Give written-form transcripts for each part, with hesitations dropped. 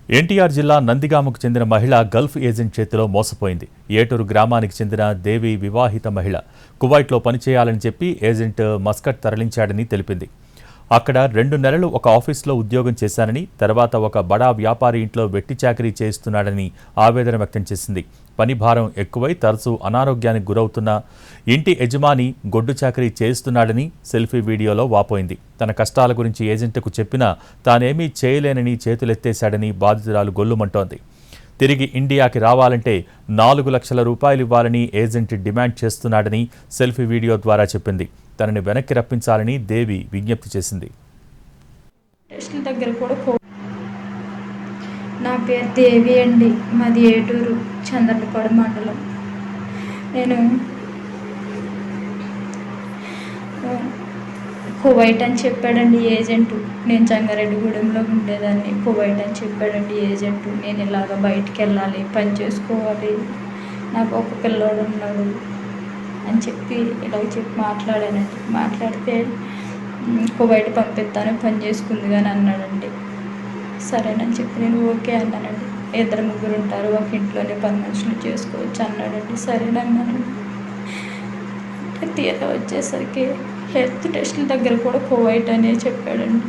ఎన్టీఆర్ జిల్లా నందిగామకు చెందిన మహిళ గల్ఫ్ ఏజెంట్ చేతిలో మోసపోయింది. ఏటూరు గ్రామానికి చెందిన దేవి వివాహిత మహిళ కువైట్లో పనిచేయాలని చెప్పి ఏజెంట్ మస్కట్ తరలించాడని తెలిపింది. అక్కడ 2 నెలలు ఒక ఆఫీసులో ఉద్యోగం చేశానని, తర్వాత ఒక బడా వ్యాపారి ఇంట్లో వెట్టి చాకరీ చేస్తున్నాడని ఆవేదన వ్యక్తం చేసింది. పని భారం ఎక్కువై తరచూ అనారోగ్యానికి గురవుతున్న ఇంటి యజమాని గొడ్డు చాకరీ చేస్తున్నాడని సెల్ఫీ వీడియోలో వాపోయింది. తన కష్టాల గురించి ఏజెంట్కు చెప్పినా తానేమీ చేయలేనని చేతులెత్తేశాడని బాధితురాలు గొల్లుమంటోంది. తిరిగి ఇండియాకి రావాలంటే 4 లక్షల రూపాయలు ఇవ్వాలని ఏజెంట్ డిమాండ్ చేస్తున్నాడని సెల్ఫీ వీడియో ద్వారా చెప్పింది. తనని వెనక్కి రప్పించాలని దేవి విజ్ఞప్తి చేసింది. నా పేరు దేవి అండి. మాది ఏటూరు చంద్రలపాడు మండలం. నేను కువైట్ అని చెప్పాడండి ఏజెంటు. నేను జంగారెడ్డిగూడెంలో ఉండేదాన్ని. కువైట్ అని చెప్పాడండి ఏజెంటు. నేను ఇలాగ బయటికి వెళ్ళాలి, పని చేసుకోవాలి, నాకు ఒక పిల్లోడు ఉన్నాడు అని చెప్పి ఇలాగ చెప్పి మాట్లాడానండి. మాట్లాడితే కువైట్ పంపిస్తాను, పని చేసుకుంది కానీ అన్నాడండి. సరేనని చెప్పి నేను ఓకే అన్నానండి. 2-3 ఉంటారు, ఒక ఇంట్లోనే 10 మనుషులు చేసుకోవచ్చు అన్నాడండి. సరేనన్నానండి. తీరా వచ్చేసరికి హెల్త్ టెస్టుల దగ్గర కూడా కువైట్ అనే చెప్పాడండి.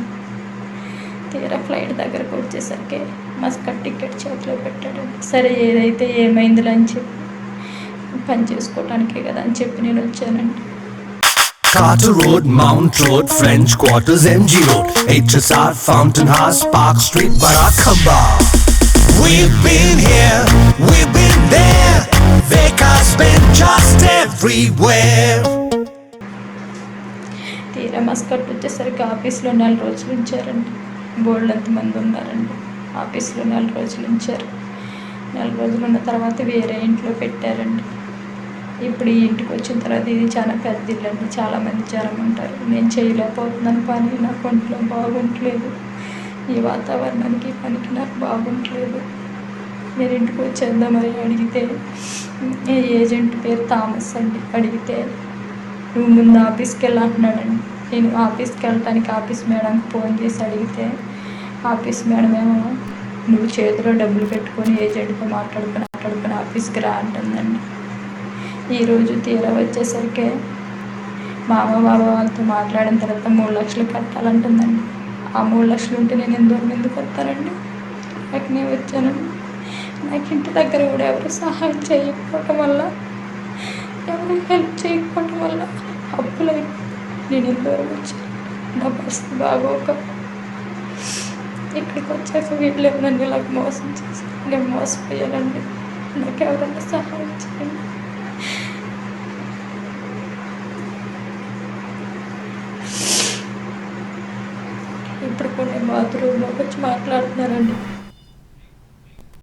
తీరా ఫ్లైట్ దగ్గరకు వచ్చేసరికి మస్కట్ టికెట్ చేతిలో పెట్టాడండి. సరే ఏదైతే ఏమైందిలే అని చెప్పి పని చేసుకోవటానికే కదా అని చెప్పి నేను వచ్చానండి. Carter Road, Mount Road, French Quarters, MG Road, HSR, Fountain House, Park Street, Barakamba. We've been here, we've been there, Veka's been just everywhere. తీరా మస్కట్ వచ్చేసరికి ఆఫీస్లో 4 రోజులు ఉంచారండి. బోర్డులు ఎంతమంది ఉన్నారండి. ఆఫీస్లో 4 రోజులు ఉంచారు. 4 రోజులు ఉన్న తర్వాత వేరే ఇంట్లో పెట్టారండి. ఇప్పుడు ఈ ఇంటికి వచ్చిన తర్వాత ఇది చాలా పెద్ద ఇల్లు అండి. చాలామంది జనం ఉంటారు. నేను చేయలేకపోతున్నాను పని, నాకు ఒంట్లో బాగుంటలేదు. ఈ వాతావరణానికి పనికి నాకు బాగుంటలేదు. నేను ఇంటికి వచ్చేద్దామని అడిగితే ఏజెంట్ పేరు థామస్ అండి. అడిగితే నువ్వు ముందు ఆఫీస్కి వెళ్ళంటున్నాడండి. నేను ఆఫీస్కి వెళ్ళటానికి ఆఫీస్ మేడంకి ఫోన్ చేసి అడిగితే ఆఫీస్ మేడం ఏమో నువ్వు చేతిలో డబ్బులు పెట్టుకొని ఏజెంట్తో మాట్లాడుకుని ఆఫీస్కి రా అంటుందండి. ఈరోజు తీరా వచ్చేసరికి మా అమ్మ బాబా వాళ్ళతో మాట్లాడిన తర్వాత 3 లక్షలు కట్టాలంటుందండి. ఆ 3 లక్షలు ఉంటే నేను ఎందుకు వస్తానండి. నాకు నేను వచ్చానండి. నాకు ఇంటి దగ్గర కూడా ఎవరు సహాయం చేయకపోవటం వల్ల, ఎవరు హెల్ప్ చేయకపోవటం వల్ల అప్పులై నేను ఎంతవరకు వచ్చాను. నా పరిస్థితి బాగోక ఇక్కడికి వచ్చాక వీళ్ళు నన్ను ఇలాగ మోసం చేసి నేను మోసపోయానండి. నాకు ఎవరైనా సహాయం చేయండి. ఇప్పుడు కొన్ని బాత్రూంలోకి వచ్చి మాట్లాడుతున్నారండి.